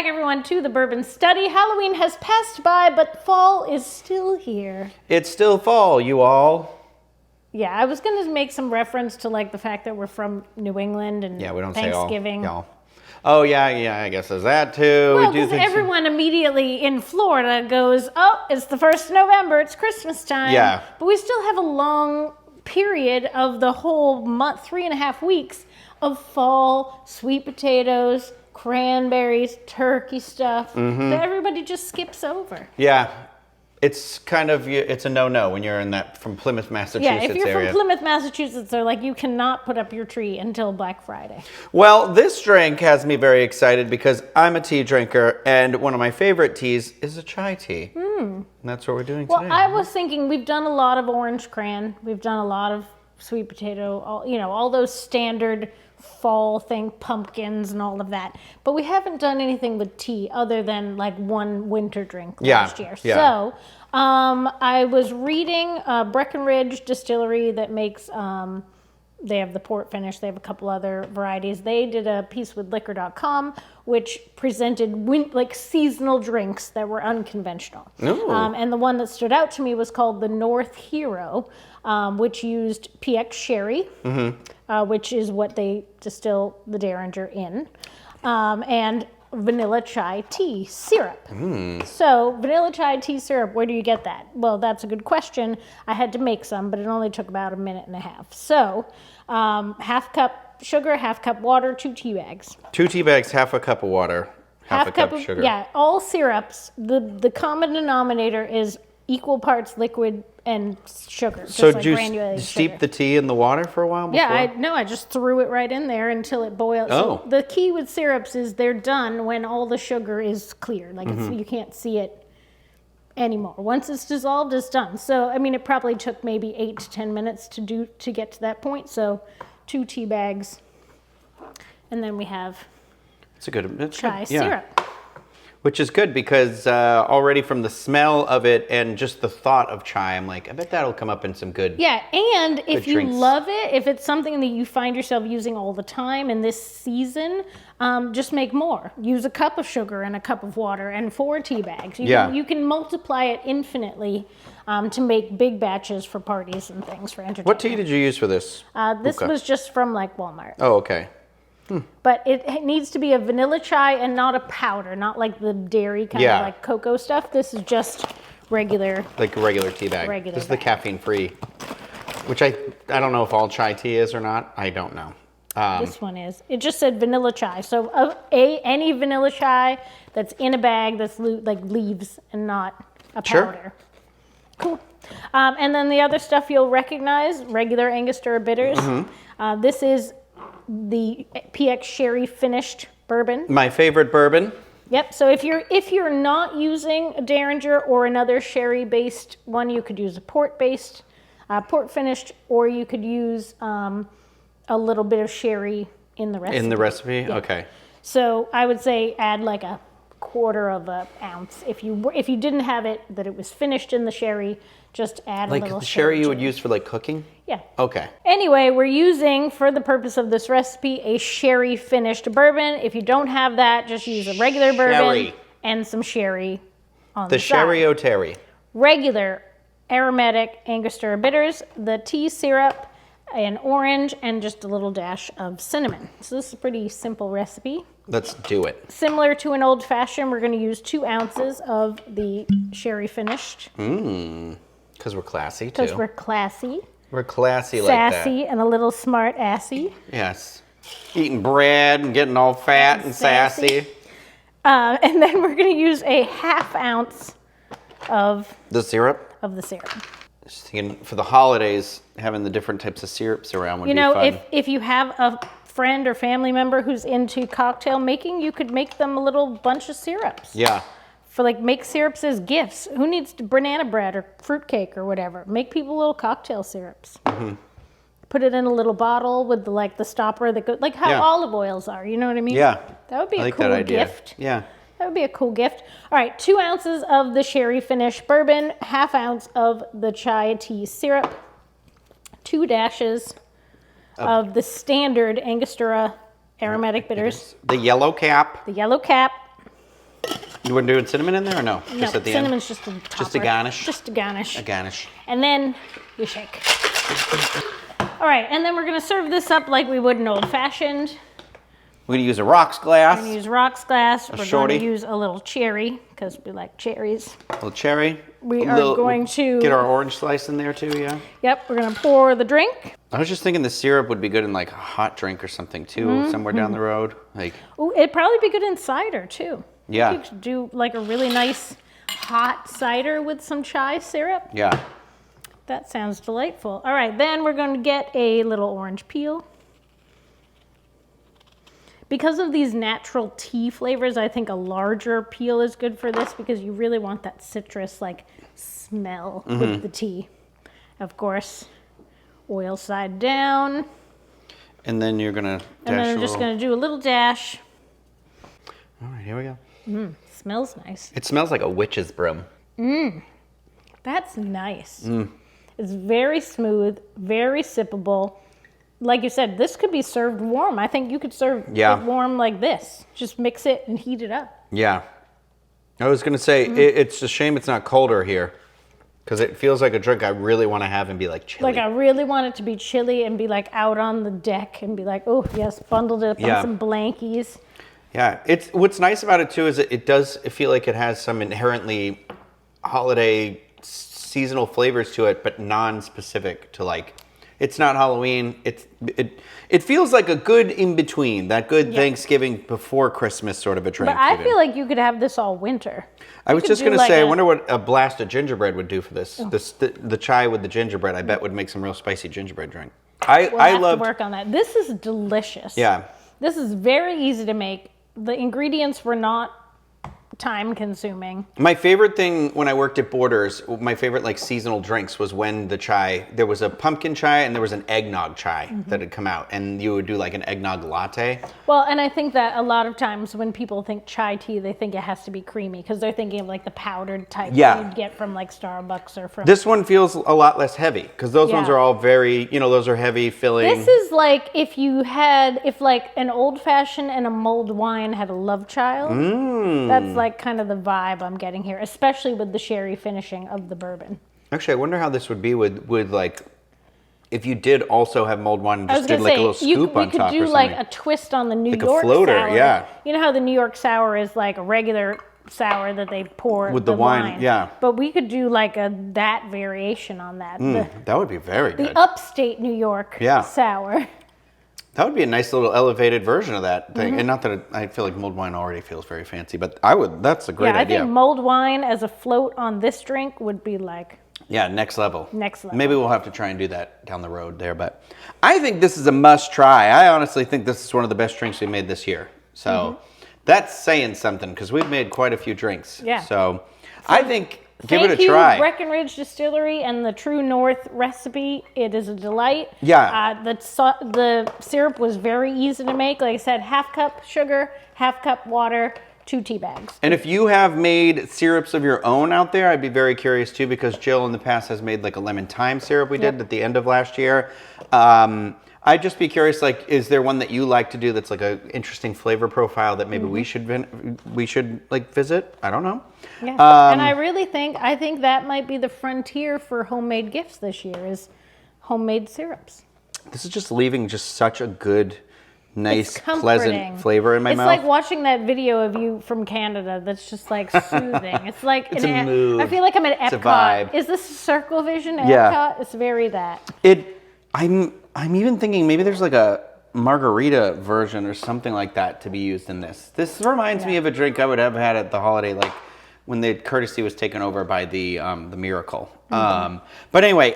everyone, to the Bourbon Study. Halloween has passed by, but fall is still here. It's still fall, you all. Yeah, I was going to make some reference to like the fact that we're from New England and we don't Thanksgiving. say all, y'all. Oh, yeah, I guess there's that too. Well, because everyone immediately in Florida goes, oh, it's the 1st of November, it's Christmas time. Yeah. But we still have a long period of the whole month, 3.5 weeks of fall, sweet potatoes, cranberries, turkey stuff that everybody just skips over. Yeah. It's kind of, it's a no-no when you're in that, from Plymouth, Massachusetts area. Yeah, if you're from Plymouth, Massachusetts, they're like, you cannot put up your tree until Black Friday. Well, this drink has me very excited because I'm a tea drinker, and one of my favorite teas is a chai tea. And that's what we're doing today. Well, I was thinking we've done a lot of orange cran. We've done a lot of sweet potato, all those standard fall thing, pumpkins and all of that. But we haven't done anything with tea other than like one winter drink last year. Yeah. So I was reading Breckenridge Distillery that makes, they have the port finish. They have a couple other varieties. They did a piece with liquor.com, which presented like seasonal drinks that were unconventional. And the one that stood out to me was called the North Hero, which used PX sherry, which is what they distill the Derringer in, and vanilla chai tea syrup. So vanilla chai tea syrup, where do you get that? Well, that's a good question. I had to make some, but it only took about 1.5 minutes. So half cup sugar, half cup water, 2 tea bags. 2 tea bags, half a cup of water, half a cup of sugar. Yeah, all syrups, the common denominator is equal parts liquid and sugar. So like do you steep the tea in the water for a while before? Yeah, I just threw it right in there until it boiled. Oh. So the key with syrups is they're done when all the sugar is clear. Like you can't see it anymore. Once it's dissolved, it's done. So, I mean, it probably took maybe 8 to 10 minutes to get to that point. So 2 tea bags. And then we have chai syrup. Which is good because already from the smell of it and just the thought of chai, I'm like, I bet that'll come up in some good Yeah, and if you drinks. love it, if it's something that you find yourself using all the time in this season, just make more. Use a cup of sugar and a cup of water and 4 tea bags. You can multiply it infinitely to make big batches for parties and things for entertainment. What tea did you use for this? This was just from like Walmart. Oh, okay. But it needs to be a vanilla chai and not a powder, not like the dairy kind of like cocoa stuff. This is just regular. Like a regular tea bag. This is the caffeine free, which I don't know if all chai tea is or not. I don't know. This one is. It just said vanilla chai. So any vanilla chai that's in a bag that's like leaves and not a powder. Cool. And then the other stuff you'll recognize, regular Angostura bitters. This is the PX sherry finished bourbon. My favorite bourbon. Yep. So if you're not using a Derringer or another sherry based one, you could use a port based, port finished, or you could use a little bit of sherry in the recipe. In the recipe, yeah. Okay. So I would say add like a 1/4 of an ounce. If you didn't have it that it was finished in the sherry, just add a little. Like the sherry you would use for like cooking? Yeah. Okay. Anyway, we're using, for the purpose of this recipe, a sherry finished bourbon. If you don't have that, just use a regular bourbon and some sherry on the side. The sherry o'terry. Regular aromatic Angostura bitters, the tea syrup, an orange, and just a little dash of cinnamon. So this is a pretty simple recipe. Let's do it. Similar to an old fashioned, we're going to use 2 ounces of the sherry finished. Because we're classy too. Because we're classy. We're classy like that. Sassy and a little smart assy. Yes. Eating bread and getting all fat and sassy. And then we're going to use a 1/2 ounce of the syrup. Just thinking for the holidays, having the different types of syrups around would be fun. If you have a friend or family member who's into cocktail making, you could make them a little bunch of syrups. Yeah. For like make syrups as gifts. Who needs banana bread or fruitcake or whatever? Make people little cocktail syrups. Put it in a little bottle with the stopper that goes like how olive oils are. You know what I mean? Yeah. That would be a cool gift. Yeah. That would be a cool gift. All right, 2 ounces of the sherry finished bourbon, 1/2 ounce of the chai tea syrup, 2 dashes of the standard Angostura aromatic bitters. The yellow cap. The yellow cap. You want to do cinnamon in there or no? No, Just at the cinnamon's end? just a topper. Just a garnish? Just a garnish. A garnish. And then we shake. All right, and then we're gonna serve this up like we would an old fashioned. We're gonna use a rocks glass. We're gonna use rocks glass. We're shorty. going to use a little cherry because we like cherries. A little cherry. We are going to get our orange slice in there too, yeah? Yep, we're gonna pour the drink. I was just thinking the syrup would be good in like a hot drink or something too, somewhere down the road. Like, Ooh, it'd probably be good in cider too. Yeah. You could do like a really nice hot cider with some chai syrup. yeah. That sounds delightful. All right, then we're going to get a little orange peel. Because of these natural tea flavors, I think a larger peel is good for this because you really want that citrus like smell with the tea. Of course, oil side down. And then you're gonna dash And then I'm just going to do a little dash. All right, here we go. Smells nice. It smells like a witch's broom. That's nice. It's very smooth, very sippable. Like you said, this could be served warm. I think you could serve it warm like this. Just mix it and heat it up. Yeah. I was gonna say, it's a shame it's not colder here. Because it feels like a drink I really want to have and be like chilly. Like I really want it to be chilly and be like out on the deck and be like, oh yes, bundled it up on some blankies. Yeah, it's what's nice about it too is it does feel like it has some inherently holiday seasonal flavors to it, but non-specific to like. It's not Halloween. It feels like a good in between, that good Thanksgiving before Christmas sort of a drink. But I feel like you could have this all winter. I was just gonna say, I wonder what a blast of gingerbread would do for this. The chai with the gingerbread, I bet would make some real spicy gingerbread drink. We'll have to work on that. This is delicious. Yeah. This is very easy to make. The ingredients were not time consuming. My favorite thing when I worked at Borders, my favorite like seasonal drinks was when the chai, there was a pumpkin chai and there was an eggnog chai that had come out, and you would do like an eggnog latte. Well, and I think that a lot of times when people think chai tea, they think it has to be creamy because they're thinking of like the powdered type that you'd get from like Starbucks or from... This one feels a lot less heavy because those ones are all very, those are heavy filling. This is like if like an old fashioned and a mulled wine had a love child. That's like kind of the vibe I'm getting here, especially with the sherry finishing of the bourbon. Actually, I wonder how this would be with like, if you did also have mulled wine and just did like a little scoop on top or something. We could do like a twist on the New York a floater, sour. yeah. You know how the New York sour is like a regular sour that they pour with the wine, yeah. But we could do like that variation on that. That would be very good. The upstate New York sour. That would be a nice little elevated version of that thing. And not that I feel like mulled wine already feels very fancy, but that's a great idea. I think mulled wine as a float on this drink would be like... Yeah, next level. Next level. Maybe we'll have to try and do that down the road there, but I think this is a must try. I honestly think this is one of the best drinks we made this year. So that's saying something because we've made quite a few drinks. Yeah. So I think... Give it a Thank try. you, Breckenridge Distillery and the True North recipe. It is a delight. Yeah. The syrup was very easy to make. Like I said, half cup sugar, half cup water, 2 tea bags. And if you have made syrups of your own out there, I'd be very curious too, because Jill in the past has made like a lemon thyme syrup we did at the end of last year. I'd just be curious, like, is there one that you like to do that's like an interesting flavor profile that maybe we should like visit? I don't know. Yeah. And I think that might be the frontier for homemade gifts this year is homemade syrups. This is just leaving just such a good, nice, pleasant flavor in my mouth. It's like watching that video of you from Canada that's just like soothing. It's like it's a mood. I feel like I'm at Epcot. It's a vibe. Is this Circle Vision at Epcot? It's very that. I'm even thinking maybe there's like a margarita version or something like that to be used in this. This reminds me of a drink I would have had at the holiday, like when the courtesy was taken over by the Miracle. But anyway,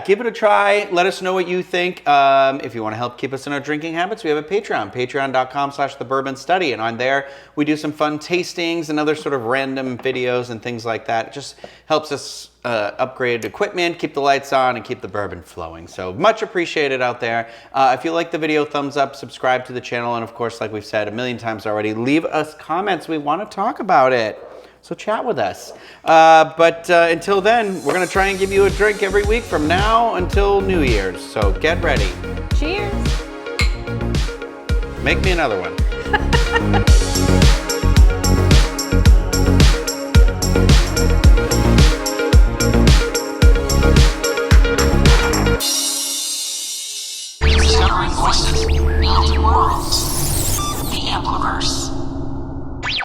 give it a try. Let us know what you think. If you want to help keep us in our drinking habits, we have a Patreon, patreon.com/thebourbonstudy. And on there, we do some fun tastings and other sort of random videos and things like that. It just helps us upgrade equipment, keep the lights on, and keep the bourbon flowing. So much appreciated out there. If you like the video, thumbs up, subscribe to the channel, and of course, like we've said a million times already, leave us comments. We want to talk about it. So chat with us. But until then, we're going to try and give you a drink every week from now until New Year's. So get ready. Cheers. Make me another one.